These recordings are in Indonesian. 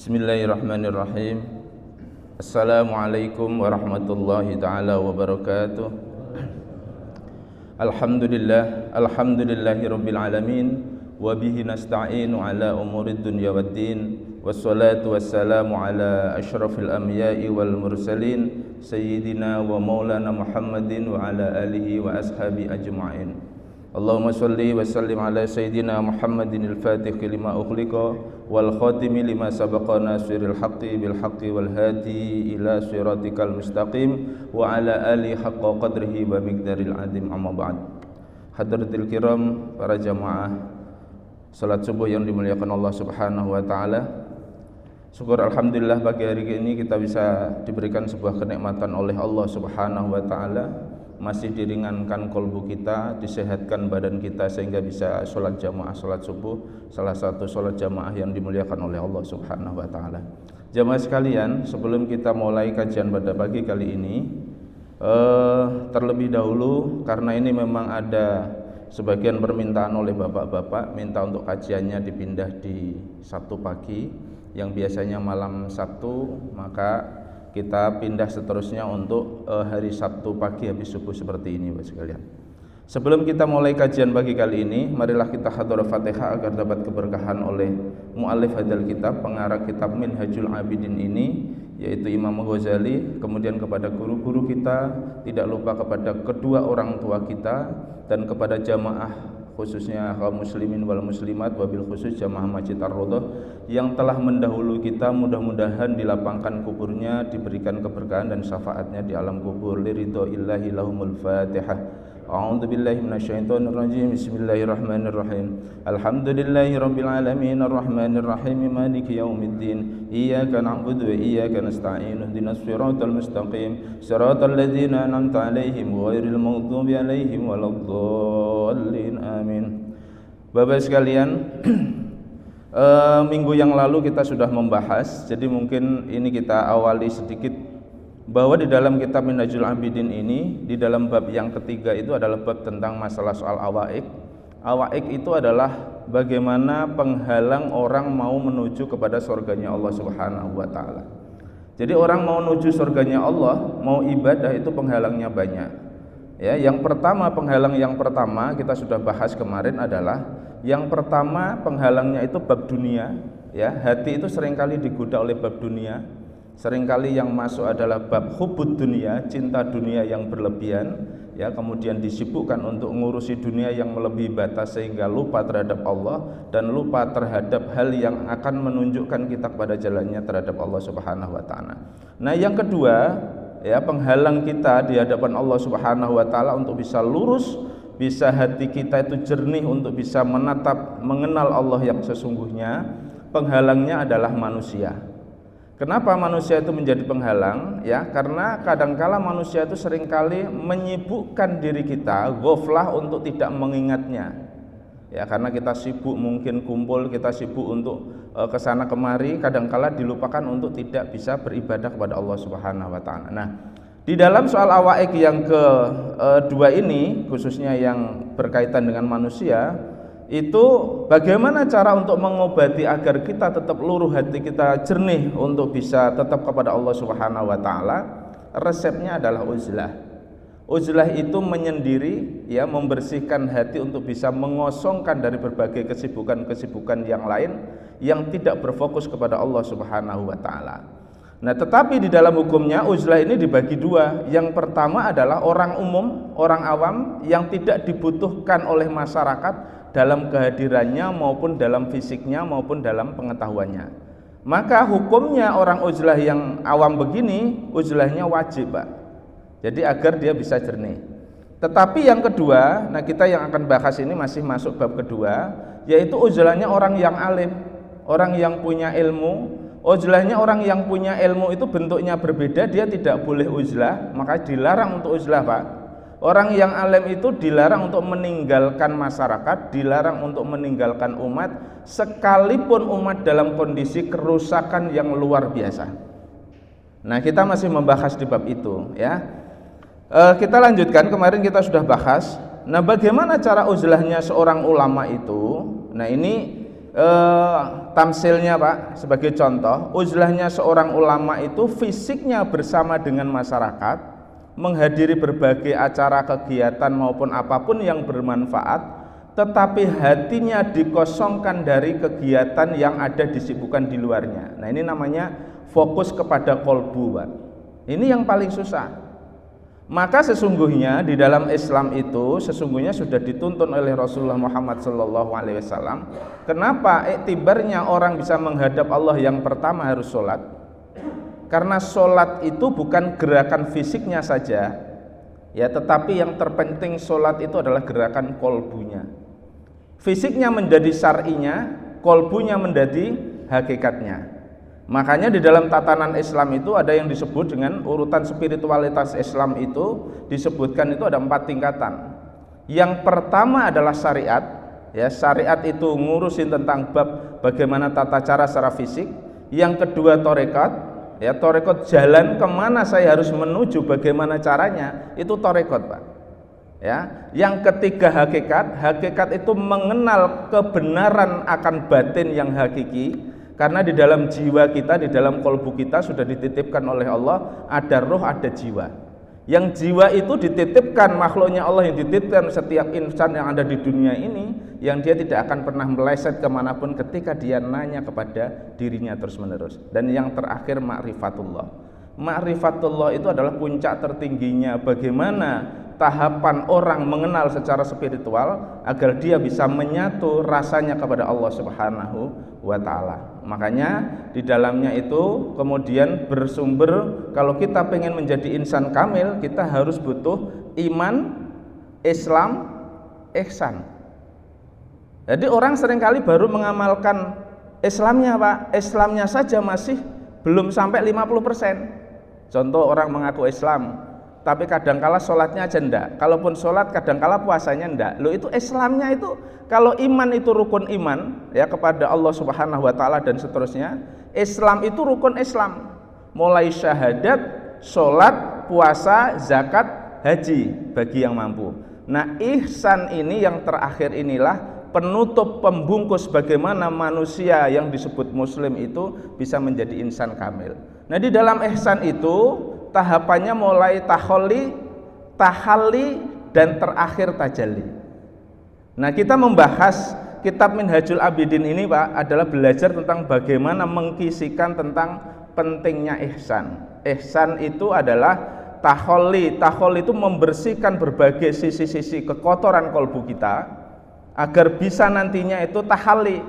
Bismillahirrahmanirrahim. Assalamualaikum warahmatullahi ta'ala wabarakatuh. Alhamdulillahi rabbil alamin. Wabihi nasta'inu ala umurid dunya waddin. Wassalatu wassalamu ala ashrafil anbiya'i wal mursalin Sayyidina wa maulana Muhammadin wa ala alihi wa ashabi ajma'in. Allahumma salli wa sallim ala Sayyidina Muhammadin al-fatih lima ukhliqa wal khatimi lima sabaqa nasiril haqqi bil haqqi wal hadi ila siratikal mustaqim wa ala alihi haqqa qadrihi wa miqdaril azim, amma ba'd. Hadratil kiram, para jamaah salat subuh yang dimuliakan Allah Subhanahu wa taala. Syukur alhamdulillah pagi hari ini kita bisa diberikan sebuah kenikmatan oleh Allah Subhanahu wa taala, masih diringankan kolbu kita, disehatkan badan kita sehingga bisa sholat jamaah sholat subuh, salah satu sholat jamaah yang dimuliakan oleh Allah Subhanahu wa taala. Jamaah sekalian, sebelum kita mulai kajian pada pagi kali ini, terlebih dahulu karena ini memang ada sebagian permintaan oleh bapak-bapak minta untuk kajiannya dipindah di Sabtu pagi yang biasanya malam Sabtu, maka kita pindah seterusnya untuk hari Sabtu pagi habis subuh seperti ini, Bapak sekalian. Sebelum kita mulai kajian pagi kali ini, marilah kita hadhar Fatihah agar dapat keberkahan oleh muallif hadal kitab, pengarang kitab Minhajul Abidin ini, yaitu Imam Ghazali, kemudian kepada guru-guru kita, tidak lupa kepada kedua orang tua kita, dan kepada jamaah khususnya kaum muslimin wal muslimat, wabil khusus jamaah Masjid Ar-Raudhah yang telah mendahului kita, mudah-mudahan dilapangkan kuburnya, diberikan keberkahan dan syafaatnya di alam kubur. Liridho illahi lahumul fatihah. A'udzu billahi minasyaitonir rajim. Bismillahirrahmanirrahim. Alhamdulillahi rabbil alamin arrahmanir rahim maliki yaumiddin. Iyyaka na'budu wa iyyaka nasta'in. Ihdinas siratal mustaqim. Siratal ladzina an'amta 'alaihim ghairil maghdubi 'alaihim waladdallin. Amin. Bapak sekalian, minggu yang lalu kita sudah membahas, jadi mungkin ini kita awali sedikit bahwa di dalam kitab Minhajul Abidin ini, di dalam bab yang ketiga itu adalah bab tentang masalah soal awaik. Awaik itu adalah bagaimana penghalang orang mau menuju kepada surganya Allah Subhanahu wa taala. Jadi orang mau menuju surganya Allah, mau ibadah itu penghalangnya banyak. Ya, yang pertama, penghalang yang pertama kita sudah bahas kemarin adalah yang pertama penghalangnya itu bab dunia. Ya, hati itu seringkali digoda oleh bab dunia. Seringkali yang masuk adalah bab hubud dunia, cinta dunia yang berlebihan, ya, kemudian disibukkan untuk ngurusi dunia yang melebihi batas sehingga lupa terhadap Allah dan lupa terhadap hal yang akan menunjukkan kita pada jalannya terhadap Allah Subhanahu wa taala. Nah, yang kedua, ya, penghalang kita di hadapan Allah Subhanahu wa taala untuk bisa lurus, bisa hati kita itu jernih untuk bisa menatap, mengenal Allah yang sesungguhnya, penghalangnya adalah manusia. Kenapa manusia itu menjadi penghalang? Ya, karena kadangkala manusia itu seringkali menyibukkan diri kita, ghaflah untuk tidak mengingatnya. Ya, karena kita sibuk mungkin kumpul, kita sibuk untuk kesana kemari, kadangkala dilupakan untuk tidak bisa beribadah kepada Allah Subhanahu wa taala. Nah, di dalam soal awaik yang kedua ini, khususnya yang berkaitan dengan manusia, itu bagaimana cara untuk mengobati agar kita tetap luruh, hati kita jernih untuk bisa tetap kepada Allah Subhanahu wa taala. Resepnya adalah uzlah. Uzlah itu menyendiri, ya, membersihkan hati untuk bisa mengosongkan dari berbagai kesibukan-kesibukan yang lain yang tidak berfokus kepada Allah Subhanahu wa taala. Nah, tetapi di dalam hukumnya uzlah ini dibagi dua. Yang pertama adalah orang umum, orang awam yang tidak dibutuhkan oleh masyarakat dalam kehadirannya maupun dalam fisiknya maupun dalam pengetahuannya. Maka hukumnya orang uzlah yang awam begini, uzlahnya wajib, Pak. Jadi agar dia bisa jernih. Tetapi yang kedua, nah kita yang akan bahas ini masih masuk bab kedua, yaitu uzlahnya orang yang alim, orang yang punya ilmu. Uzlahnya orang yang punya ilmu itu bentuknya berbeda, dia tidak boleh uzlah, maka dilarang untuk uzlah, Pak. Orang yang alim itu dilarang untuk meninggalkan masyarakat, dilarang untuk meninggalkan umat, sekalipun umat dalam kondisi kerusakan yang luar biasa. Nah, kita masih membahas di bab itu, ya. Kita lanjutkan, kemarin kita sudah bahas. Nah, bagaimana cara uzlahnya seorang ulama itu? Nah, ini tamsilnya Pak, sebagai contoh, uzlahnya seorang ulama itu fisiknya bersama dengan masyarakat, menghadiri berbagai acara kegiatan maupun apapun yang bermanfaat, tetapi hatinya dikosongkan dari kegiatan yang ada disibukkan di luarnya. Nah, ini namanya fokus kepada kolbu Pak. Ini yang paling susah. Maka sesungguhnya di dalam Islam itu sesungguhnya sudah dituntun oleh Rasulullah Muhammad SAW. Kenapa iktibarnya orang bisa menghadap Allah yang pertama harus sholat? Karena sholat itu bukan gerakan fisiknya saja, ya, tetapi yang terpenting sholat itu adalah gerakan kolbunya. Fisiknya menjadi syar'inya, kolbunya menjadi hakikatnya. Makanya di dalam tatanan Islam itu ada yang disebut dengan urutan spiritualitas Islam itu disebutkan itu ada 4 tingkatan. Yang pertama adalah syariat, ya, syariat itu ngurusin tentang bab bagaimana tata cara secara fisik. Yang kedua torekot, ya, torekot jalan kemana saya harus menuju, bagaimana caranya, itu torekot Pak. Ya, yang ketiga hakikat, hakikat itu mengenal kebenaran akan batin yang hakiki. Karena di dalam jiwa kita, di dalam kolbu kita sudah dititipkan oleh Allah ada roh, ada jiwa. Yang jiwa itu dititipkan makhluknya Allah, yang dititipkan setiap insan yang ada di dunia ini, yang dia tidak akan pernah meleset kemanapun ketika dia nanya kepada dirinya terus menerus. Dan yang terakhir ma'rifatullah. Ma'rifatullah itu adalah puncak tertingginya bagaimana tahapan orang mengenal secara spiritual agar dia bisa menyatu rasanya kepada Allah Subhanahu wa ta'ala. Makanya di dalamnya itu kemudian bersumber, kalau kita pengen menjadi insan kamil, kita harus butuh iman, Islam, ihsan. Jadi orang seringkali baru mengamalkan Islamnya Pak, Islamnya saja masih belum sampai 50%. Contoh, orang mengaku Islam tapi kadangkala sholatnya aja enggak, kalaupun sholat kadangkala puasanya enggak. Loh, itu Islamnya itu, kalau iman itu rukun iman, ya, kepada Allah Subhanahu wa ta'ala dan seterusnya, Islam itu rukun Islam, mulai syahadat, sholat, puasa, zakat, haji bagi yang mampu. Nah, ihsan ini yang terakhir inilah penutup pembungkus bagaimana manusia yang disebut muslim itu bisa menjadi insan kamil. Nah, di dalam ihsan itu tahapannya mulai tahalli, tahalli, dan terakhir tajalli. Nah, kita membahas kitab Minhajul Abidin ini Pak adalah belajar tentang bagaimana mengkisikan tentang pentingnya ihsan. Ihsan itu adalah tahalli. Tahalli itu membersihkan berbagai sisi-sisi kekotoran kolbu kita agar bisa nantinya itu tahalli.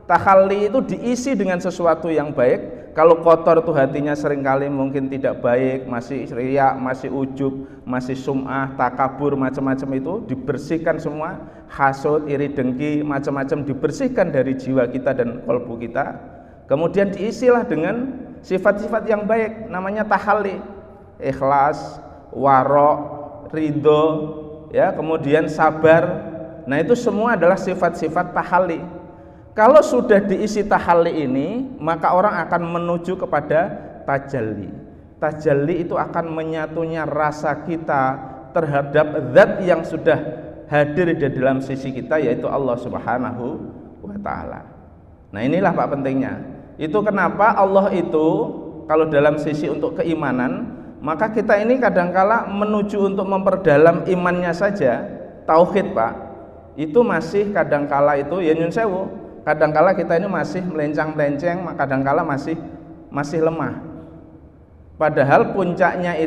Tahalli itu diisi dengan sesuatu yang baik. Kalau kotor tuh hatinya seringkali mungkin tidak baik, masih riya, masih ujub, masih sum'ah, takabur, macam-macam itu dibersihkan semua, hasud, iri dengki, macam-macam dibersihkan dari jiwa kita dan kolbu kita. Kemudian diisilah dengan sifat-sifat yang baik, namanya tahalli. Ikhlas, warok, ridho, ya, kemudian sabar. Nah, itu semua adalah sifat-sifat tahalli. Kalau sudah diisi tahalli ini, maka orang akan menuju kepada tajalli. Tajalli itu akan menyatunya rasa kita terhadap zat yang sudah hadir di dalam sisi kita, yaitu Allah Subhanahu wa ta'ala. Nah, inilah Pak pentingnya. Itu kenapa Allah itu kalau dalam sisi untuk keimanan, maka kita ini kadangkala menuju untuk memperdalam imannya saja, tauhid Pak, itu masih kadangkala itu ya nyun sewu, kadangkala kita ini masih melencang-melenceng, kadangkala masih lemah. Padahal puncaknya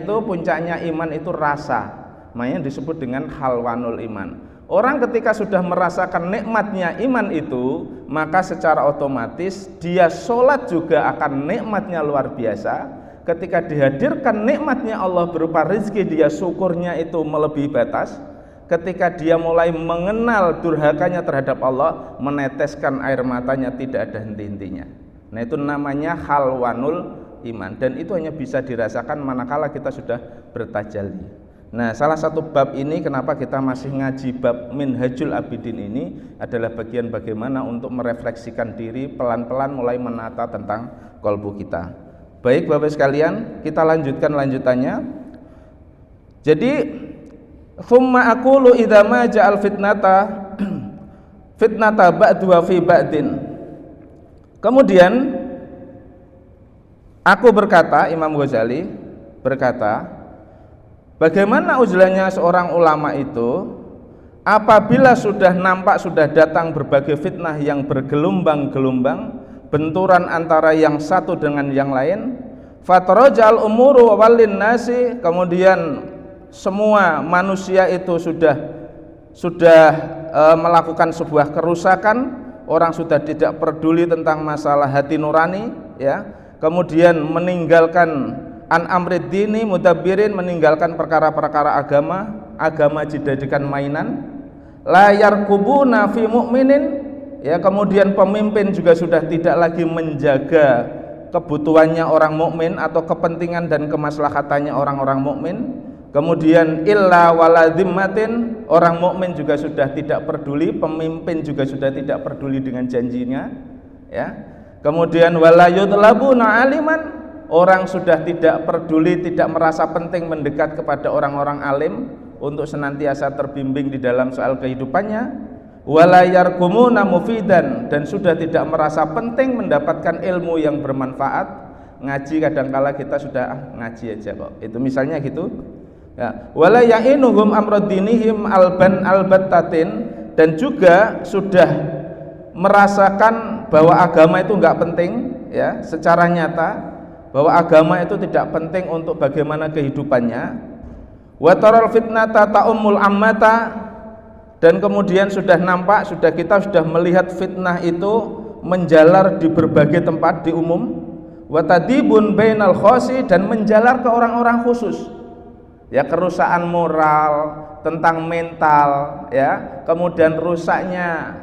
iman itu rasa, makanya disebut dengan halwanul iman. Orang ketika sudah merasakan nikmatnya iman itu, maka secara otomatis dia sholat juga akan nikmatnya luar biasa. Ketika dihadirkan nikmatnya Allah berupa rezeki, dia syukurnya itu melebihi batas. Ketika dia mulai mengenal durhakanya terhadap Allah, meneteskan air matanya tidak ada henti-hentinya. Nah, itu namanya halwanul iman, dan itu hanya bisa dirasakan manakala kita sudah bertajalli. Nah, salah satu bab ini kenapa kita masih ngaji bab Minhajul Abidin ini adalah bagian bagaimana untuk merefleksikan diri, pelan-pelan mulai menata tentang kolbu kita. Baik Bapak sekalian, kita lanjutkan lanjutannya. Jadi thumma aqulu idza ma ja'al fitnata ba'du wa fi ba'din. Kemudian aku berkata, Imam Ghazali berkata, bagaimana uzlahnya seorang ulama itu apabila sudah nampak, sudah datang berbagai fitnah yang bergelombang-gelombang, benturan antara yang satu dengan yang lain, fatarajal umuru walin nasi, kemudian semua manusia itu sudah melakukan sebuah kerusakan, orang sudah tidak peduli tentang masalah hati nurani, ya. Kemudian meninggalkan an amrid dini mudabbirin, meninggalkan perkara-perkara agama dijadikan mainan. Layar kubuna fi mu'minin, ya. Kemudian pemimpin juga sudah tidak lagi menjaga kebutuhannya orang mukmin atau kepentingan dan kemaslahatannya orang-orang mukmin. Kemudian illa wala dhimmatin, orang mukmin juga sudah tidak peduli, pemimpin juga sudah tidak peduli dengan janjinya, ya. Kemudian wala yudlabuna aliman, orang sudah tidak peduli, tidak merasa penting mendekat kepada orang-orang alim untuk senantiasa terbimbing di dalam soal kehidupannya. Wala yarkumuna mufidan, dan sudah tidak merasa penting mendapatkan ilmu yang bermanfaat. Ngaji kadangkala kita sudah ngaji aja kok, itu misalnya gitu, ya. Wala ya'inuhum amradinihim albattatin, dan juga sudah merasakan bahwa agama itu enggak penting, ya, secara nyata, bahwa agama itu tidak penting untuk bagaimana kehidupannya. Wa taral fitnata ta'ummul ammata, dan kemudian sudah nampak, kita sudah melihat fitnah itu menjalar di berbagai tempat di umum. Wa tadibun bainal khosi, dan menjalar ke orang-orang khusus, ya, kerusakan moral, tentang mental, ya, kemudian rusaknya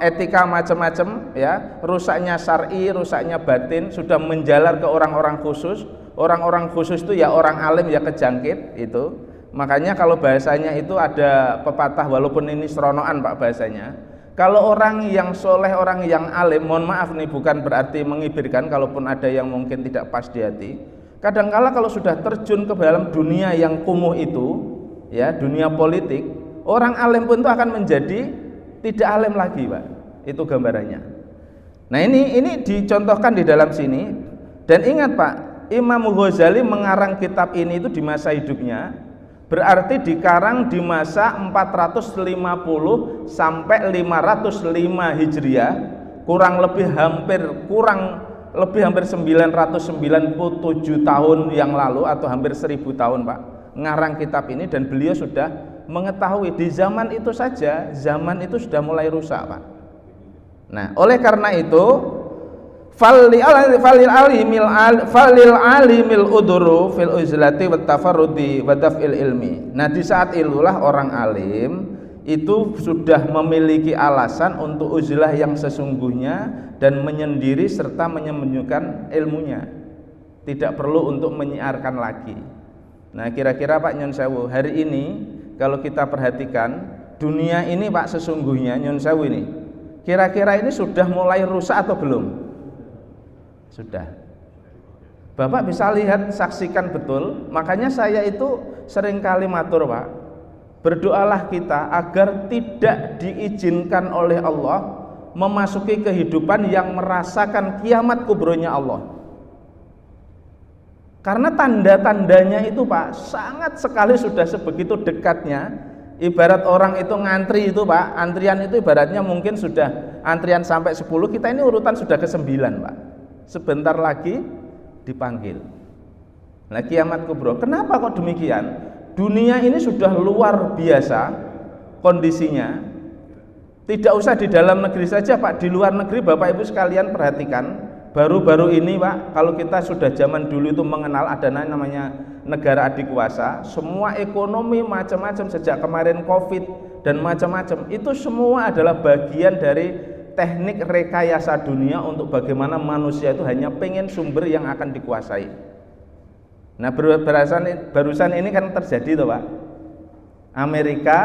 etika macam-macam, ya, rusaknya syar'i, rusaknya batin, sudah menjalar ke orang-orang khusus. Orang-orang khusus itu ya orang alim, ya kejangkit itu. Makanya kalau bahasanya itu ada pepatah, walaupun ini seronoan Pak bahasanya, kalau orang yang soleh, orang yang alim, mohon maaf nih, bukan berarti mengibirkan, kalaupun ada yang mungkin tidak pas di hati, kadangkala kalau sudah terjun ke dalam dunia yang kumuh itu, ya, dunia politik, orang alim pun itu akan menjadi tidak alim lagi Pak, itu gambarannya. Nah ini dicontohkan di dalam sini. Dan ingat Pak, Imam Ghazali mengarang kitab ini itu di masa hidupnya, berarti dikarang di masa 450 sampai 505 Hijriah, kurang lebih hampir 997 tahun yang lalu, atau hampir 1000 tahun Pak, ngarang kitab ini. Dan beliau sudah mengetahui di zaman itu saja, zaman itu sudah mulai rusak Pak. Nah, oleh karena itu falil alimil uduru fil uzlati wat tafarrudi wa daf'il ilmi. Nah, di saat itulah orang alim itu sudah memiliki alasan untuk uzlah yang sesungguhnya dan menyendiri serta menyembunyikan ilmunya, tidak perlu untuk menyiarkan lagi. Nah, kira-kira Pak Nyun Sewu, hari ini kalau kita perhatikan dunia ini Pak, sesungguhnya Nyun Sewu ini, kira-kira ini sudah mulai rusak atau belum? Sudah. Bapak bisa lihat, saksikan betul. Makanya saya itu seringkali matur Pak, berdoalah kita agar tidak diizinkan oleh Allah memasuki kehidupan yang merasakan kiamat kubronya Allah. Karena tanda-tandanya itu Pak, sangat sekali sudah sebegitu dekatnya. Ibarat orang itu ngantri itu Pak, antrian itu ibaratnya mungkin sudah antrian sampai 10, kita ini urutan sudah ke-9 Pak. Sebentar lagi dipanggil. Nah, kiamat kubro. Kenapa kok demikian? Dunia ini sudah luar biasa kondisinya. Tidak usah di dalam negeri saja Pak, di luar negeri Bapak Ibu sekalian perhatikan. Baru-baru ini Pak, kalau kita sudah zaman dulu itu mengenal ada namanya negara adikuasa, semua ekonomi macam-macam sejak kemarin Covid dan macam-macam, itu semua adalah bagian dari teknik rekayasa dunia untuk bagaimana manusia itu hanya pengen sumber yang akan dikuasai. Nah, barusan ini kan terjadi tuh Pak, Amerika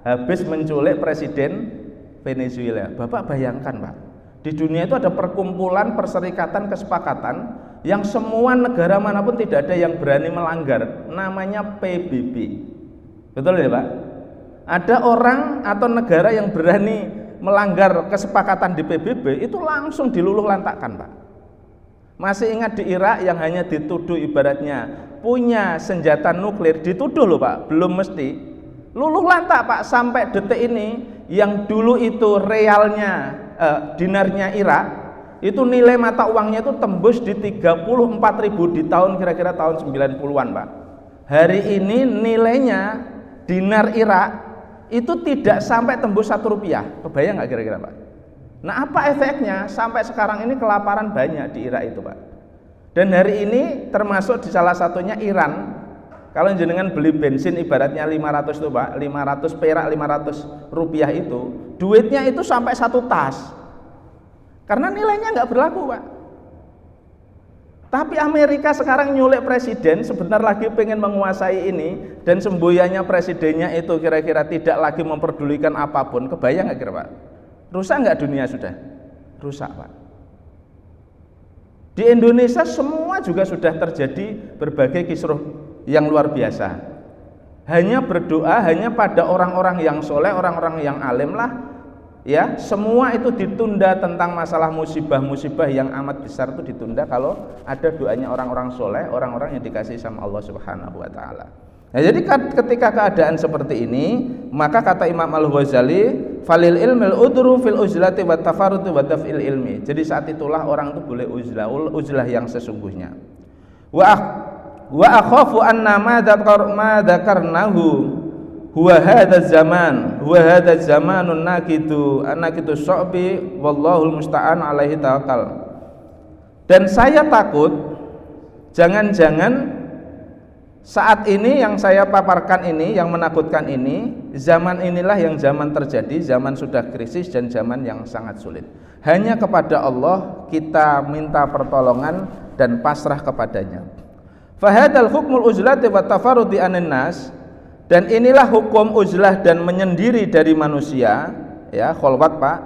habis menculik presiden Venezuela. Bapak bayangkan Pak, di dunia itu ada perkumpulan, perserikatan, kesepakatan yang semua negara manapun tidak ada yang berani melanggar, namanya PBB. Betul ya Pak? Ada orang atau negara yang berani melanggar kesepakatan di PBB itu langsung diluluh lantakkan, Pak. Masih ingat di Irak yang hanya dituduh ibaratnya punya senjata nuklir, dituduh loh Pak, belum mesti luluh lantak Pak. Sampai detik ini yang dulu itu realnya dinarnya Irak itu nilai mata uangnya itu tembus di 34.000 di tahun kira-kira tahun 90-an Pak. Hari ini nilainya dinar Irak itu tidak sampai tembus 1 rupiah. Kebayang nggak kira-kira Pak? Nah, apa efeknya? Sampai sekarang ini kelaparan banyak di Irak itu Pak. Dan hari ini termasuk di salah satunya Iran. Kalau jenengan beli bensin ibaratnya 500 tuh Pak, 500 perak, 500 rupiah itu, duitnya itu sampai 1 tas. Karena nilainya nggak berlaku Pak. Tapi Amerika sekarang nyulik presiden, sebentar lagi pengen menguasai ini, dan semboyannya presidennya itu kira-kira tidak lagi memperdulikan apapun. Kebayang nggak kira Pak? Rusak nggak dunia sudah? Rusak Pak. Di Indonesia semua juga sudah terjadi berbagai kisruh yang luar biasa. Hanya berdoa, hanya pada orang-orang yang soleh, orang-orang yang alim lah, ya, semua itu ditunda. Tentang masalah musibah-musibah yang amat besar itu ditunda kalau ada doanya orang-orang soleh, orang-orang yang dikasih sama Allah Subhanahu wa Ta'ala. Nah, jadi ketika keadaan seperti ini, maka kata Imam Al-Ghazali, falil ilmil udru fil uzlati wa tafarruti wa daf'il ilmi. Jadi saat itulah orang itu boleh uzlah yang sesungguhnya. Wa akhafu anna ma dzakarnahu huwa hadzal zaman, huwa hadzal zamanun nakitu syu'bi wallahul musta'an alaihi tawakkal. Dan saya takut jangan-jangan saat ini yang saya paparkan ini, yang menakutkan ini, zaman inilah yang zaman terjadi, zaman sudah krisis dan zaman yang sangat sulit. Hanya kepada Allah kita minta pertolongan dan pasrah kepadanya. Fahadal hukmul uzlati wa tafarrudi anin nas, dan inilah hukum uzlah dan menyendiri dari manusia, ya, kholwat Pak.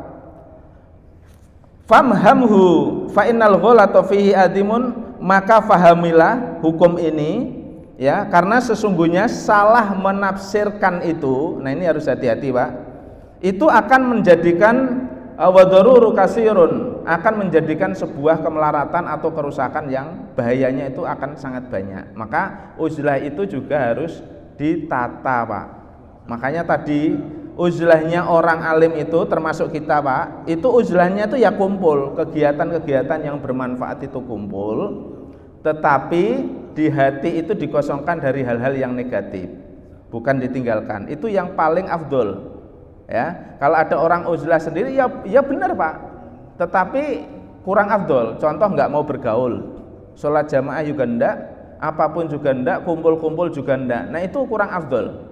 Famhamhu fa innal ghalata fihi adimun, maka fahamilah hukum ini, ya, karena sesungguhnya salah menafsirkan itu, nah ini harus hati-hati Pak, itu akan menjadikan wadaruru kasirun, akan menjadikan sebuah kemelaratan atau kerusakan yang bahayanya itu akan sangat banyak. Maka uzlah itu juga harus ditata Pak. Makanya tadi uzlahnya orang alim itu termasuk kita Pak, itu uzlahnya itu ya kumpul, kegiatan-kegiatan yang bermanfaat itu kumpul, tetapi di hati itu dikosongkan dari hal-hal yang negatif, bukan ditinggalkan. Itu yang paling afdol, ya. Kalau ada orang uzlah sendiri, ya benar Pak, tetapi kurang afdol. Contoh nggak mau bergaul, sholat jamaah juga enggak, apapun juga enggak, kumpul-kumpul juga enggak. Nah itu kurang afdol.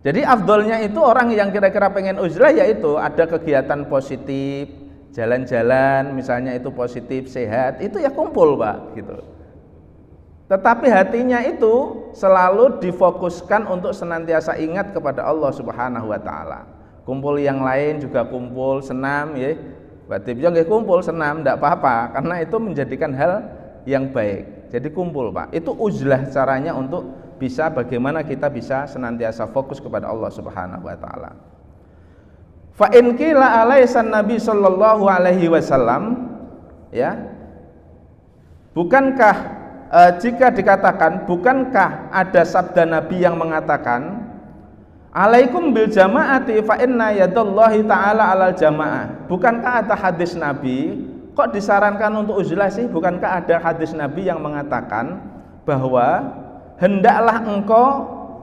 Jadi afdolnya itu orang yang kira-kira pengen uzlah, yaitu ada kegiatan positif, jalan-jalan misalnya itu positif, sehat, itu ya kumpul Pak, gitu. Tetapi hatinya itu selalu difokuskan untuk senantiasa ingat kepada Allah Subhanahu wa Ta'ala. Kumpul yang lain juga kumpul, senam ya, batin juga kumpul senam, tidak apa-apa, karena itu menjadikan hal yang baik. Jadi kumpul Pak, itu uzlah caranya untuk bisa bagaimana kita bisa senantiasa fokus kepada Allah Subhanahu wa Ta'ala. Fa in qila alaisan Nabi sallallahu alaihi wasallam, ya, bukankah jika dikatakan, bukankah ada sabda Nabi yang mengatakan alaikum bil jamaati fa inna yadallahi ta'ala alal jamaah? Bukankah ada hadis Nabi, kok disarankan untuk uzlah sih? Bukankah ada hadis Nabi yang mengatakan bahwa hendaklah engkau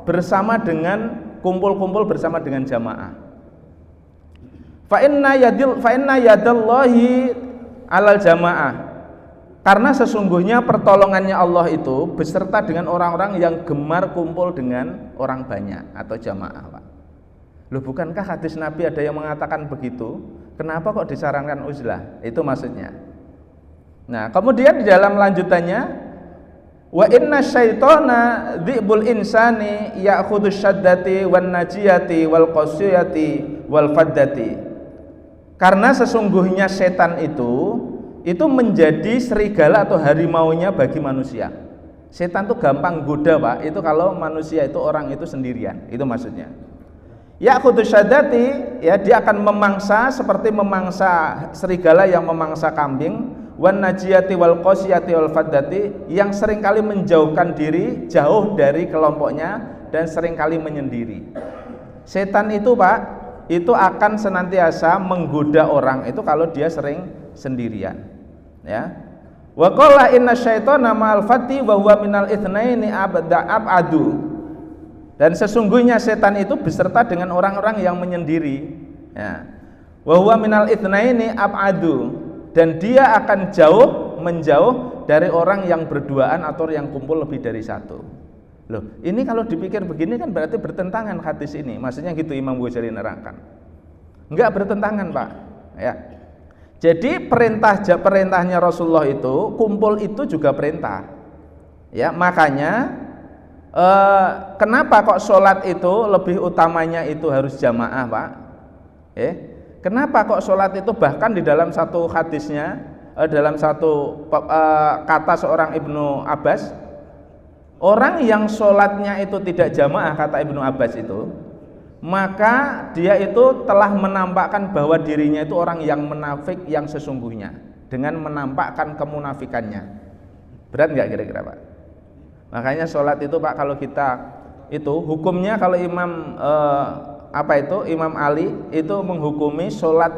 bersama dengan kumpul-kumpul bersama dengan jamaah? Fa inna yadallahi alal jamaah, karena sesungguhnya pertolongannya Allah itu beserta dengan orang-orang yang gemar kumpul dengan orang banyak atau jamaah Pak. Loh, bukankah hadis Nabi ada yang mengatakan begitu? Kenapa kok disarankan uzlah? Itu maksudnya. Nah, kemudian di dalam lanjutannya, wa inna syaitana dhi'bul insani ya'khudhu syaddati wan najiyati wal qasiyati wal faddati. Karena sesungguhnya setan itu menjadi serigala atau harimaunya bagi manusia. Setan itu gampang goda Pak, itu kalau manusia itu orang itu sendirian, itu maksudnya. Ya'khudhu syadati, ya, dia akan memangsa seperti memangsa serigala yang memangsa kambing, wan najiyati wal qasiyati wal faddati, yang seringkali menjauhkan diri jauh dari kelompoknya dan seringkali menyendiri. Setan itu, Pak, itu akan senantiasa menggoda orang itu kalau dia sering sendirian, ya. Wa qala inna syaitana ma'al fati wa huwa minal itsnaini abadu. Dan sesungguhnya setan itu beserta dengan orang-orang yang menyendiri, ya. Wa huwa minal itsnaini abadu, dan dia akan menjauh dari orang yang berduaan atau yang kumpul lebih dari satu. Loh, ini kalau dipikir begini kan berarti bertentangan hadis ini. Maksudnya gitu Imam Ghazali nerangkan. Enggak bertentangan, Pak, ya. Jadi perintahnya Rasulullah itu kumpul itu juga perintah, ya. Makanya kenapa kok sholat itu lebih utamanya itu harus jamaah, Pak? Kenapa kok sholat itu bahkan di dalam satu hadisnya, dalam satu kata seorang Ibnu Abbas, orang yang sholatnya itu tidak jamaah, kata Ibnu Abbas itu, maka dia itu telah menampakkan bahwa dirinya itu orang yang munafik yang sesungguhnya dengan menampakkan kemunafikannya. Berat nggak kira-kira, Pak? Makanya sholat itu, Pak, kalau kita itu hukumnya, kalau Imam Imam Ali itu menghukumi sholat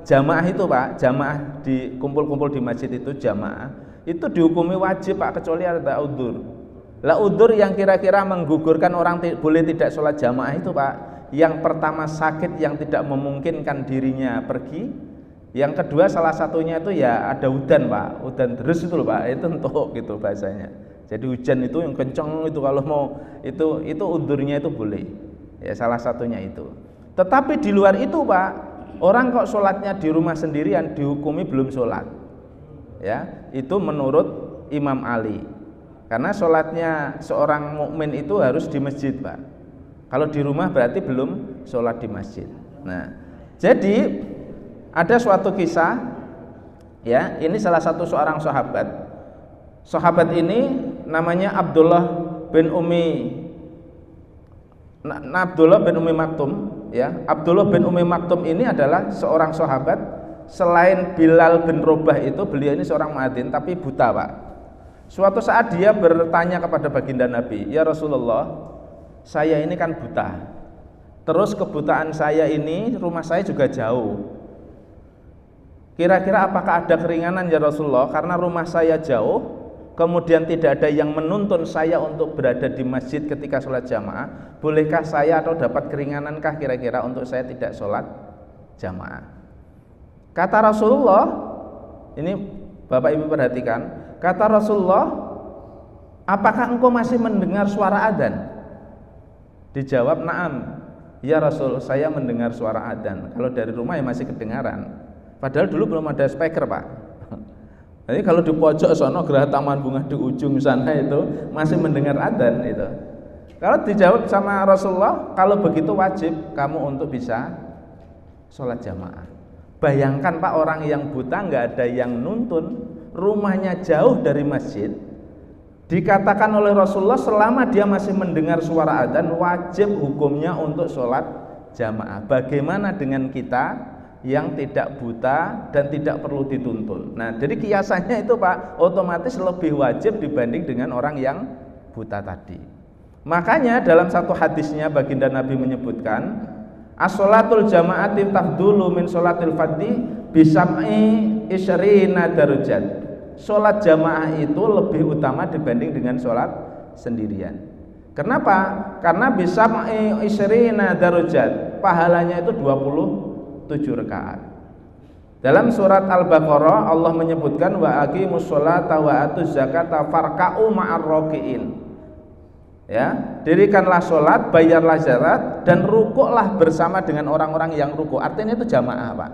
jamaah itu, Pak, jamaah di kumpul-kumpul di masjid itu jamaah itu dihukumi wajib, Pak, kecuali ada udzur. Lah udzur yang kira-kira menggugurkan orang boleh tidak sholat jamaah itu, Pak, yang pertama sakit yang tidak memungkinkan dirinya pergi, yang kedua salah satunya itu ya ada udan, Pak, udan terus itu loh, Pak, itu entuk gitu bahasanya. Jadi hujan itu yang kencang itu kalau mau itu udzurnya itu boleh, ya, salah satunya itu. Tetapi di luar itu, Pak, orang kok sholatnya di rumah sendirian dihukumi belum sholat, ya, itu menurut Imam Ali. Karena sholatnya seorang mukmin itu harus di masjid, Pak. Kalau di rumah berarti belum sholat di masjid. Nah, jadi ada suatu kisah, ya, ini salah satu seorang sahabat. Sahabat ini namanya Abdullah bin Umi Maktum, ya. Abdullah bin Umi Maktum ini adalah seorang sahabat. Selain Bilal bin Rabah itu, beliau ini seorang muadzin tapi buta, Pak. Suatu saat dia bertanya kepada baginda Nabi, "Ya Rasulullah, saya ini kan buta. Terus kebutaan saya ini, rumah saya juga jauh. Kira-kira apakah ada keringanan ya Rasulullah, karena rumah saya jauh, kemudian tidak ada yang menuntun saya untuk berada di masjid ketika sholat jamaah, bolehkah saya atau dapat keringanankah kira-kira untuk saya tidak sholat jamaah?" Kata Rasulullah, ini Bapak Ibu perhatikan, kata Rasulullah, "Apakah engkau masih mendengar suara adzan?" Dijawab, "Na'am, ya Rasul, saya mendengar suara adzan." Kalau dari rumah ya masih kedengaran. Padahal dulu belum ada speaker, Pak. Jadi kalau di pojok sono Geraha Taman Bunga di ujung sana itu masih mendengar adzan itu. Kalau dijawab sama Rasulullah, kalau begitu wajib kamu untuk bisa sholat jamaah. Bayangkan, Pak, orang yang buta nggak ada yang nuntun, rumahnya jauh dari masjid. Dikatakan oleh Rasulullah selama dia masih mendengar suara adzan wajib hukumnya untuk sholat jamaah. Bagaimana dengan kita yang tidak buta dan tidak perlu dituntun? Nah, jadi kiasannya itu, Pak, otomatis lebih wajib dibanding dengan orang yang buta tadi. Makanya dalam satu hadisnya baginda Nabi menyebutkan, as-sholatul jama'ati tafdulu min sholatil fadhi bisam'i isyrina darajat. Sholat jamaah itu lebih utama dibanding dengan sholat sendirian. Kenapa? Karena bisam'i isyrina darajat, pahalanya itu 27 rakaat. Dalam surat Al-Baqarah Allah menyebutkan wa aqimus sholata wa atuz zakata farka'u ma'ar raki'in. Ya, dirikanlah sholat, bayarlah zakat, dan rukuklah bersama dengan orang-orang yang rukuk. Artinya itu jamaah, Pak.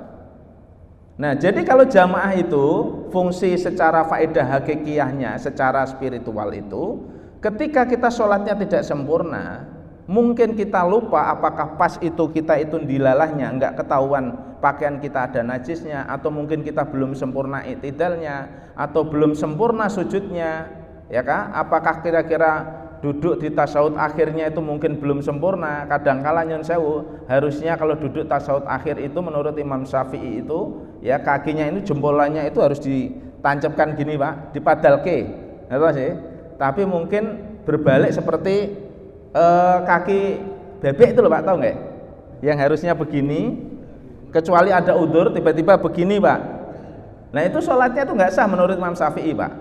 Nah, jadi kalau jamaah itu fungsi secara faedah hakikiyahnya, secara spiritual itu, ketika kita sholatnya tidak sempurna, mungkin kita lupa apakah pas itu kita itu dilalahnya, enggak ketahuan pakaian kita ada najisnya, atau mungkin kita belum sempurna i'tidalnya, atau belum sempurna sujudnya, ya kan? Apakah kira-kira duduk di tasawuf akhirnya itu mungkin belum sempurna. Kadangkala nyun sewu, harusnya kalau duduk tasawuf akhir itu menurut Imam Syafi'i itu ya kakinya ini jempolannya itu harus ditancapkan gini Pak, dipadalke. Ngerti sih? Tapi mungkin berbalik seperti kaki bebek itu loh Pak, tahu nggak? Yang harusnya begini, kecuali ada udzur tiba-tiba begini Pak. Nah itu sholatnya itu nggak sah menurut Imam Syafi'i Pak.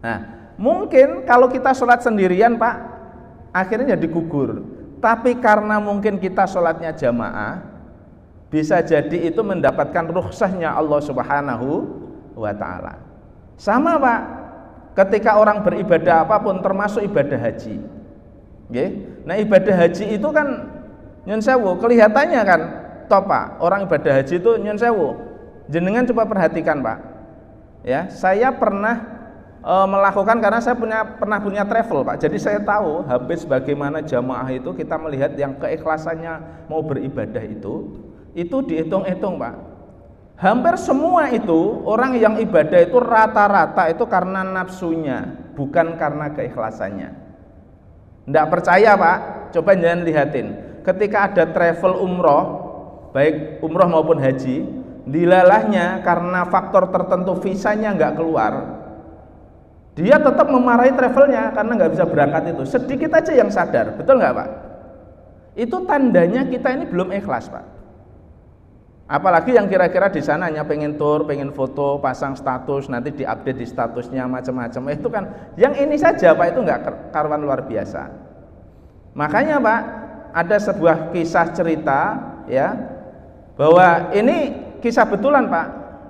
Nah mungkin kalau kita sholat sendirian Pak, akhirnya jadi gugur. Tapi karena mungkin kita sholatnya jamaah, bisa jadi itu mendapatkan rukhsahnya Allah Subhanahu wa Ta'ala. Sama Pak, ketika orang beribadah apapun, termasuk ibadah haji. Nah ibadah haji itu kan nyun sewu, kelihatannya kan top Pak, orang ibadah haji itu nyun sewu. Jenengan coba perhatikan Pak, ya saya pernah melakukan karena saya pernah punya travel Pak, jadi saya tahu habis bagaimana jamaah itu kita melihat yang keikhlasannya mau beribadah itu dihitung-hitung Pak. Hampir semua itu orang yang ibadah itu rata-rata itu karena nafsunya, bukan karena keikhlasannya. Nggak percaya Pak, coba jangan lihatin. Ketika ada travel umroh, baik umroh maupun haji, dilalahnya karena faktor tertentu visanya nggak keluar, dia tetap memarahi travelnya karena nggak bisa berangkat itu. Sedikit aja yang sadar, betul nggak Pak? Itu tandanya kita ini belum ikhlas Pak. Apalagi yang kira-kira di sana hanya pengen tur, pengen foto, pasang status, nanti diupdate di statusnya macam-macam. Itu kan, yang ini saja Pak itu nggak karuan luar biasa. Makanya Pak, ada sebuah kisah cerita ya, bahwa ini kisah betulan Pak.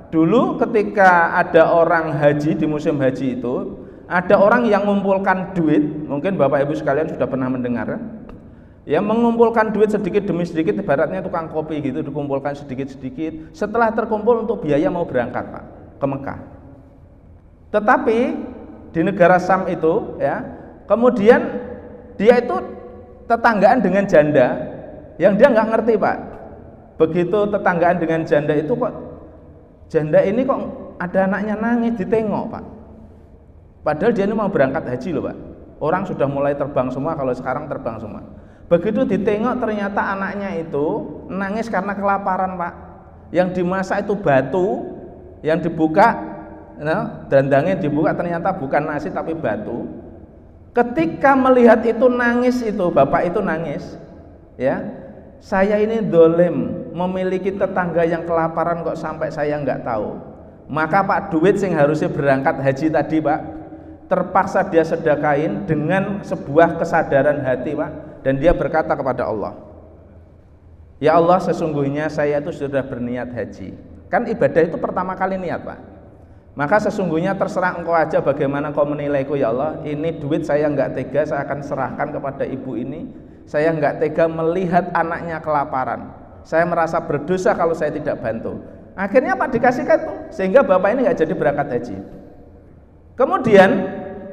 Dulu ketika ada orang haji di musim haji itu, ada orang yang mengumpulkan duit, mungkin Bapak Ibu sekalian sudah pernah mendengar ya, mengumpulkan duit sedikit demi sedikit, ibaratnya tukang kopi gitu, dikumpulkan sedikit-sedikit setelah terkumpul untuk biaya mau berangkat Pak ke Mekah. Tetapi di negara Syam itu ya, kemudian dia itu tetanggaan dengan janda yang dia nggak ngerti Pak. Begitu tetanggaan dengan janda itu, kok janda ini kok ada anaknya nangis, ditengok Pak. Padahal dia ini mau berangkat haji loh Pak. Orang sudah mulai terbang semua, kalau sekarang terbang semua. Begitu ditengok ternyata anaknya itu nangis karena kelaparan Pak. Yang dimasak itu batu, yang dibuka, dandangnya dibuka ternyata bukan nasi tapi batu. Ketika melihat itu nangis, itu bapak itu nangis ya, saya ini dolim memiliki tetangga yang kelaparan kok sampai saya nggak tahu. Maka Pak, duit sing harusnya berangkat haji tadi Pak, terpaksa dia sedekahin dengan sebuah kesadaran hati Pak, dan dia berkata kepada Allah, ya Allah, sesungguhnya saya itu sudah berniat haji. Kan ibadah itu pertama kali niat Pak. Maka sesungguhnya terserah engkau aja bagaimana kau menilaiku ya Allah. Ini duit saya nggak tega, saya akan serahkan kepada ibu ini. Saya nggak tega melihat anaknya kelaparan. Saya merasa berdosa kalau saya tidak bantu. Akhirnya Pak dikasihkan tuh, sehingga bapak ini nggak jadi berangkat haji. Kemudian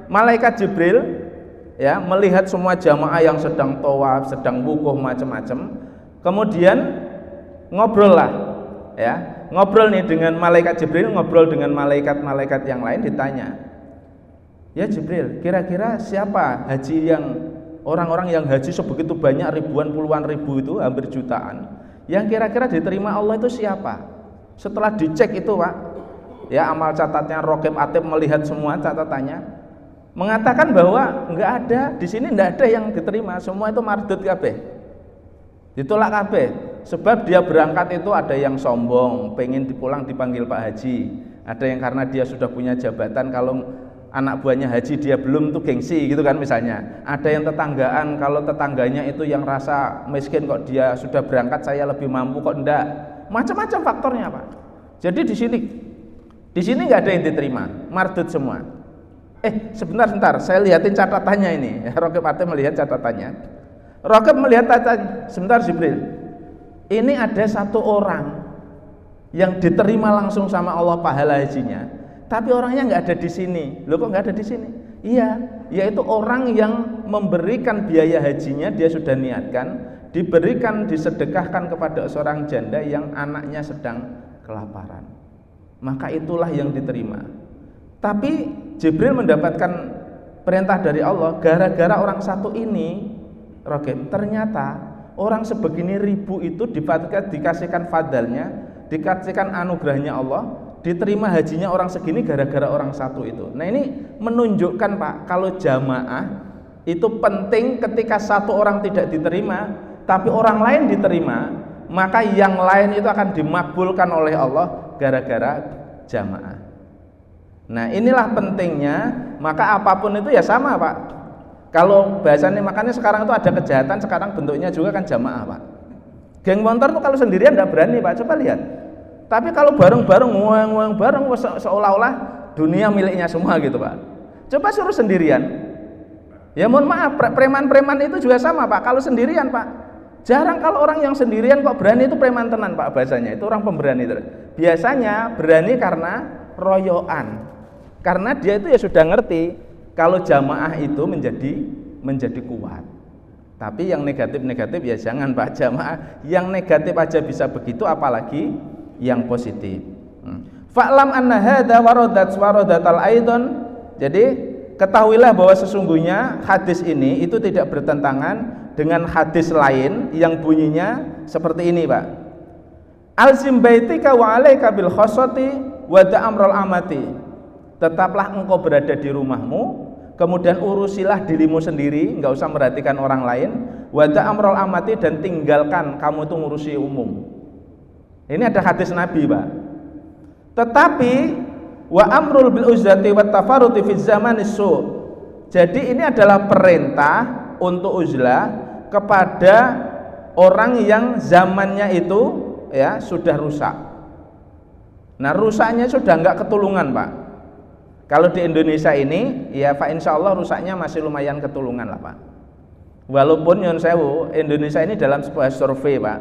malaikat Jibril ya melihat semua jamaah yang sedang tawaf, sedang wukuf macam-macam. Kemudian ngobrol lah, ya ngobrol nih dengan malaikat Jibril, ngobrol dengan malaikat-malaikat yang lain, ditanya, ya Jibril, kira-kira siapa haji yang orang-orang yang haji sebegitu banyak, ribuan puluhan ribu itu, hampir jutaan, yang kira-kira diterima Allah itu siapa? Setelah dicek itu Pak, ya amal catatnya Raqib Atid melihat semua catatannya, mengatakan bahwa enggak ada di sini, enggak ada yang diterima, semua itu mardud kabeh, ditolak kabeh. Sebab dia berangkat itu ada yang sombong, pengen dipulang dipanggil Pak Haji, ada yang karena dia sudah punya jabatan, kalau anak buahnya haji dia belum tuh gengsi gitu kan misalnya. Ada yang tetanggaan, kalau tetangganya itu yang rasa miskin kok dia sudah berangkat, saya lebih mampu kok enggak. Macam-macam faktornya Pak. Jadi di sini nggak ada yang diterima, mardud semua. Sebentar, saya lihatin catatannya ini. Raqib Atid melihat catatannya. Raqib melihat catatannya. Sebentar Jibril. Ini ada satu orang yang diterima langsung sama Allah pahala hajinya, tapi orangnya nggak ada di sini. Loh kok nggak ada di sini? Iya, yaitu orang yang memberikan biaya hajinya, dia sudah niatkan, diberikan, disedekahkan kepada seorang janda yang anaknya sedang kelaparan. Maka itulah yang diterima. Tapi Jibril mendapatkan perintah dari Allah gara-gara orang satu ini, Rogib, ternyata orang sebegini ribu itu dikasihkan fadalnya, dikasihkan anugerahnya Allah, diterima hajinya orang segini gara-gara orang satu itu. Nah ini menunjukkan Pak, kalau jamaah itu penting ketika satu orang tidak diterima, tapi orang lain diterima, maka yang lain itu akan dimakbulkan oleh Allah gara-gara jamaah. Nah inilah pentingnya, maka apapun itu ya sama Pak. Kalau bahasanya, makanya sekarang itu ada kejahatan, sekarang bentuknya juga kan jamaah Pak. Geng motor tuh kalau sendirian tidak berani Pak, coba lihat. Tapi kalau bareng-bareng, nguang bareng, seolah-olah dunia miliknya semua gitu Pak. Coba suruh sendirian, ya mohon maaf, preman-preman itu juga sama Pak, kalau sendirian Pak. Jarang kalau orang yang sendirian kok berani, itu preman tenan Pak bahasanya, itu orang pemberani. Biasanya berani karena royoan, karena dia itu ya sudah ngerti kalau jamaah itu menjadi kuat. Tapi yang negatif-negatif ya jangan Pak, jamaah yang negatif aja bisa begitu, apalagi yang positif. Fa'lam anna hadza waradatal aidon. Jadi ketahuilah bahwa sesungguhnya hadis ini itu tidak bertentangan dengan hadis lain yang bunyinya seperti ini Pak. Alzim baitika wa alaika bil khossati wa da'amral amati. Tetaplah engkau berada di rumahmu, kemudian urusilah dirimu sendiri, enggak usah merhatikan orang lain. Wa da'amral amati, dan tinggalkan kamu itu ngurusi umum. Ini ada hadis Nabi Pak. Tetapi wa amrul bil uzlati wat tafarruti fi zamanis su. Jadi ini adalah perintah untuk uzlah kepada orang yang zamannya itu ya sudah rusak. Nah rusaknya sudah enggak ketulungan Pak. Kalau di Indonesia ini ya Pak, insya Allah rusaknya masih lumayan ketulungan lah Pak. Walaupun nyon sewu, Indonesia ini dalam sebuah survei Pak,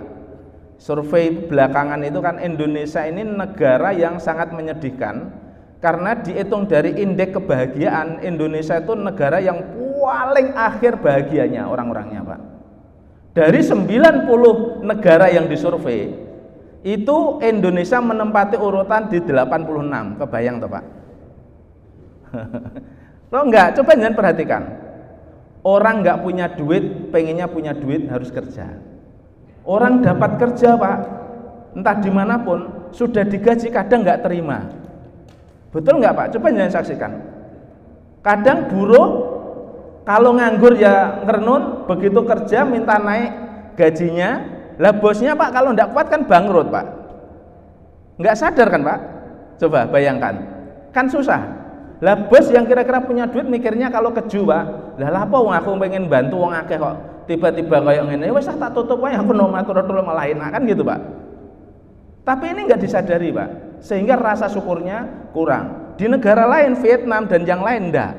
survei belakangan itu kan Indonesia ini negara yang sangat menyedihkan, karena dihitung dari indeks kebahagiaan, Indonesia itu negara yang paling akhir bahagianya orang-orangnya Pak. Dari 90 negara yang disurvei, itu Indonesia menempati urutan di 86. Kebayang toh Pak? Loh enggak, coba jangan perhatikan. Orang enggak punya duit, pengennya punya duit, harus kerja. Orang dapat kerja Pak, entah dimanapun, sudah digaji kadang enggak terima. Betul enggak Pak? Coba jangan saksikan. Kadang buruh kalau nganggur ya ngerenun, begitu kerja minta naik gajinya, lah bosnya Pak kalau enggak kuat kan bangkrut Pak. Enggak sadar kan Pak? Coba bayangkan, kan susah. Lah bos yang kira-kira punya duit mikirnya kalau keju Pak, lah apa wong aku pengen bantu wong akeh kok tiba-tiba kayak ngene, wis tak tutup wae aku no matur malah enak kan gitu Pak. Tapi ini enggak disadari Pak, sehingga rasa syukurnya kurang. Di negara lain, Vietnam dan yang lain enggak,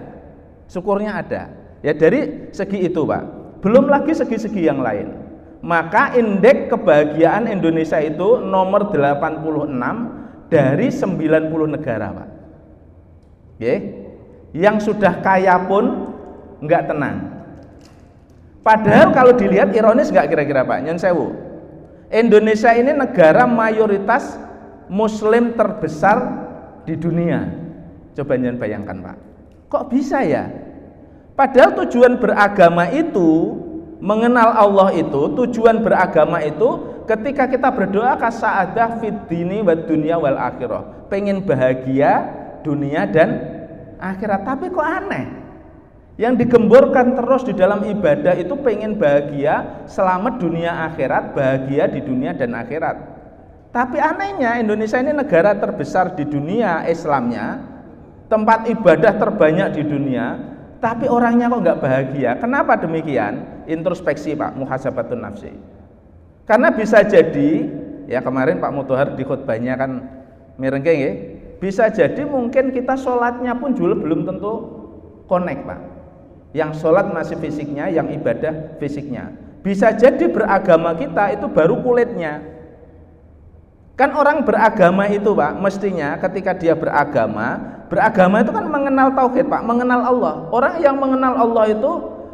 syukurnya ada. Ya dari segi itu Pak, belum lagi segi-segi yang lain. Maka indeks kebahagiaan Indonesia itu nomor 86 dari 90 negara Pak. Oke, yang sudah kaya pun enggak tenang. Padahal kalau dilihat ironis enggak kira-kira Pak, nyon sewu, Indonesia ini negara mayoritas Muslim terbesar di dunia. Coba nyon bayangkan Pak, kok bisa ya? Padahal tujuan beragama itu, mengenal Allah itu, tujuan beragama itu ketika kita berdoa kasa'adah fid dini wad dunya wal akhirah, pengen bahagia dunia dan akhirat. Tapi kok aneh, yang digemborkan terus di dalam ibadah itu pengen bahagia selamat dunia akhirat, bahagia di dunia dan akhirat. Tapi anehnya Indonesia ini negara terbesar di dunia Islamnya, tempat ibadah terbanyak di dunia, tapi orangnya kok nggak bahagia. Kenapa demikian? Introspeksi Pak, muhasabatun nafsi. Karena bisa jadi, ya kemarin Pak Mutahar di khutbahnya kan mirengke nggih, bisa jadi mungkin kita sholatnya pun juga belum tentu connect Pak. Yang sholat masih fisiknya, yang ibadah fisiknya. Bisa jadi beragama kita itu baru kulitnya. Kan orang beragama itu Pak, mestinya ketika dia beragama itu kan mengenal tauhid Pak, mengenal Allah. Orang yang mengenal Allah itu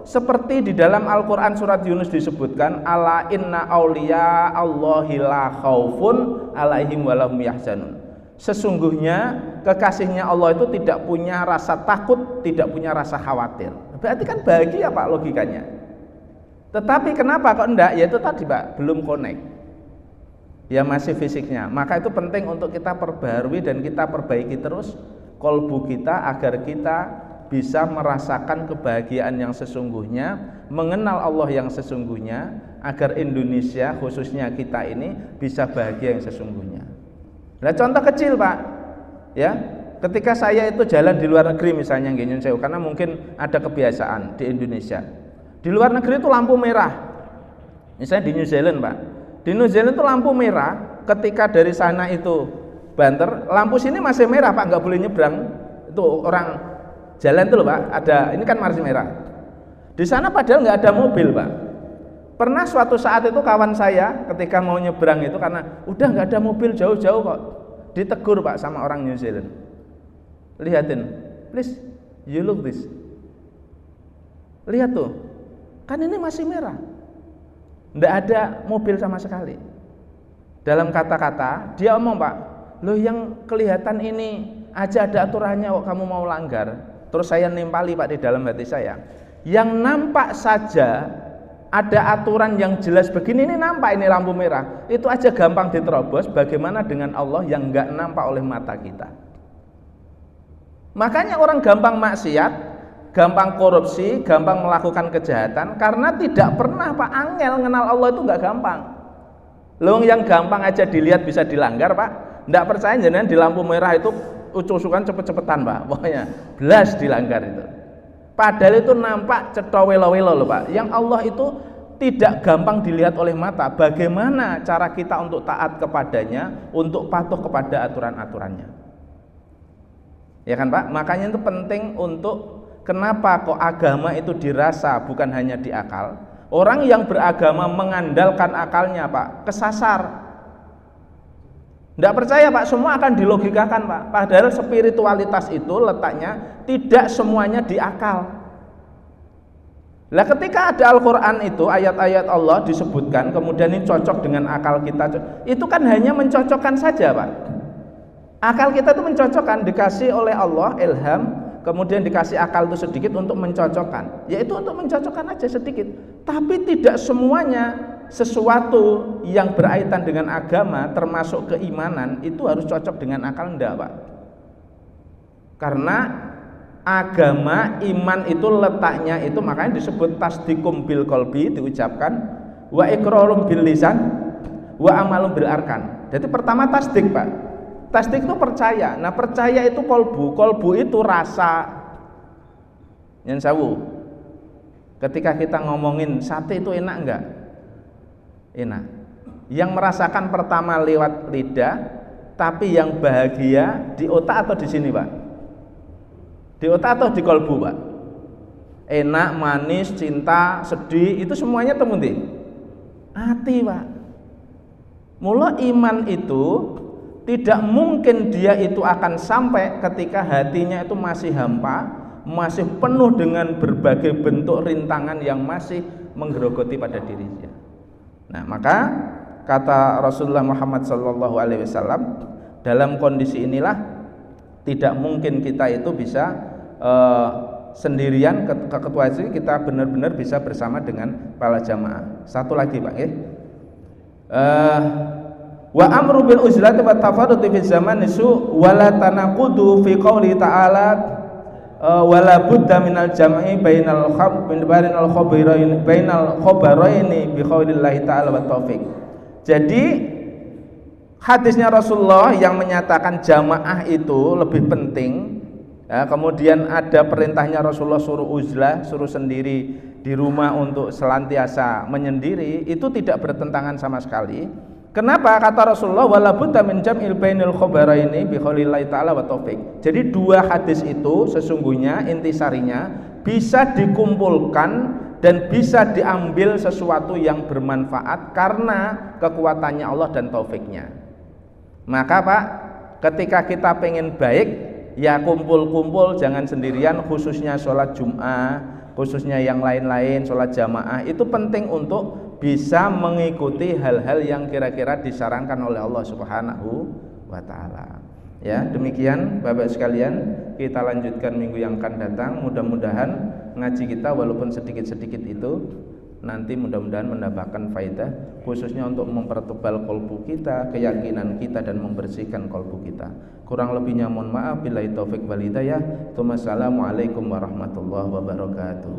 seperti di dalam Al-Quran surat Yunus disebutkan, ala inna awliya Allahi la khaufun alaihim walahum yahzanun. Sesungguhnya kekasihnya Allah itu tidak punya rasa takut, tidak punya rasa khawatir. Berarti kan bahagia Pak logikanya. Tetapi kenapa kok enggak? Ya itu tadi Pak, belum connect. Ya masih fisiknya. Maka itu penting untuk kita perbaharui dan kita perbaiki terus kolbu kita agar kita bisa merasakan kebahagiaan yang sesungguhnya, mengenal Allah yang sesungguhnya, agar Indonesia khususnya kita ini bisa bahagia yang sesungguhnya. Nah contoh kecil Pak, ya ketika saya itu jalan di luar negeri misalnya karena mungkin ada kebiasaan di Indonesia, di luar negeri itu lampu merah, misalnya di New Zealand Pak, di New Zealand itu lampu merah, ketika dari sana itu banter, lampu sini masih merah Pak, nggak boleh nyebrang, itu orang jalan tuh loh Pak, ada ini kan masih merah, di sana padahal nggak ada mobil Pak. Pernah suatu saat itu kawan saya ketika mau nyebrang itu karena udah nggak ada mobil jauh-jauh kok, ditegur Pak sama orang New Zealand. Lihatin, please, you look this. Lihat tuh, kan ini masih merah, nggak ada mobil sama sekali. Dalam kata-kata dia omong Pak, loh yang kelihatan ini aja ada aturannya kok kamu mau langgar. Terus saya nimpali Pak di dalam hati saya, yang nampak saja ada aturan yang jelas begini, ini nampak ini lampu merah, itu aja gampang diterobos, bagaimana dengan Allah yang nggak nampak oleh mata kita. Makanya orang gampang maksiat, gampang korupsi, gampang melakukan kejahatan karena tidak pernah Pak angel ngenal Allah itu nggak gampang. Loh yang gampang aja dilihat bisa dilanggar Pak, nggak percaya jangan di lampu merah itu ucuk-ucukan cepet-cepetan Pak, pokoknya belas dilanggar itu. Padahal itu nampak cetha welo-welo loh Pak. Yang Allah itu tidak gampang dilihat oleh mata. Bagaimana cara kita untuk taat kepadanya, untuk patuh kepada aturan-aturannya. Ya kan Pak? Makanya itu penting untuk kenapa kok agama itu dirasa bukan hanya di akal. Orang yang beragama mengandalkan akalnya Pak, kesasar. Tidak percaya Pak, semua akan dilogikakan Pak. Padahal spiritualitas itu letaknya tidak semuanya di akal. Lah ketika ada Al-Quran itu ayat-ayat Allah disebutkan, kemudian ini cocok dengan akal kita, itu kan hanya mencocokkan saja Pak. Akal kita itu mencocokkan, dikasih oleh Allah ilham, kemudian dikasih akal itu sedikit untuk mencocokkan, yaitu untuk mencocokkan aja sedikit. Tapi tidak semuanya sesuatu yang berkaitan dengan agama termasuk keimanan itu harus cocok dengan akal, enggak Pak. Karena agama, iman itu letaknya itu makanya disebut tasdiqum bil qalbi, diucapkan, wa iqrarum bil lisan, wa amalum bil arkan. Jadi pertama tasdik Pak, tasdik itu percaya. Nah percaya itu kolbu, kolbu itu rasa. Yang sawu, ketika kita ngomongin sate itu enak enggak? Enak. Yang merasakan pertama lewat lidah, tapi yang bahagia di otak atau di sini Pak? Di otak atau di kolbu Pak? Enak, manis, cinta, sedih, itu semuanya temu di hati Pak. Mula iman itu tidak mungkin dia itu akan sampai ketika hatinya itu masih hampa, masih penuh dengan berbagai bentuk rintangan yang masih menggerogoti pada dirinya. Nah, maka kata Rasulullah Muhammad SAW, dalam kondisi inilah tidak mungkin kita itu bisa sendirian ketua ini, kita benar-benar bisa bersama dengan para jamaah. Satu lagi Pak, wa amru bil uzlati wa tafarruti fi zaman isu wala tanaqudu fi qouli ta'ala wala budda minal jam'i bainal khabaraini bi qaulillahi ta'ala wa taufiq. Jadi hadisnya Rasulullah yang menyatakan jamaah itu lebih penting, ya, kemudian ada perintahnya Rasulullah suruh uzlah, suruh sendiri di rumah untuk selantiasa menyendiri, itu tidak bertentangan sama sekali. Kenapa? Kata Rasulullah wala budda min jam'il bainal khabaraini bi qaulillahi ta'ala wa taufiq. Jadi dua hadis itu sesungguhnya intisarinya bisa dikumpulkan dan bisa diambil sesuatu yang bermanfaat karena kekuatannya Allah dan taufiknya. Maka Pak, ketika kita pengen baik, ya kumpul-kumpul, jangan sendirian, khususnya sholat Jum'ah, khususnya yang lain-lain, sholat jamaah, itu penting untuk bisa mengikuti hal-hal yang kira-kira disarankan oleh Allah Subhanahu wa ta'ala. Ya, demikian Bapak sekalian, kita lanjutkan minggu yang akan datang. Mudah-mudahan ngaji kita walaupun sedikit-sedikit itu nanti mudah-mudahan mendapatkan faedah, khususnya untuk mempertebal kolbu kita, keyakinan kita, dan membersihkan kolbu kita. Kurang lebihnya mohon maaf. Billahi taufik wal hidayah. Wassalamualaikum warahmatullahi wabarakatuh.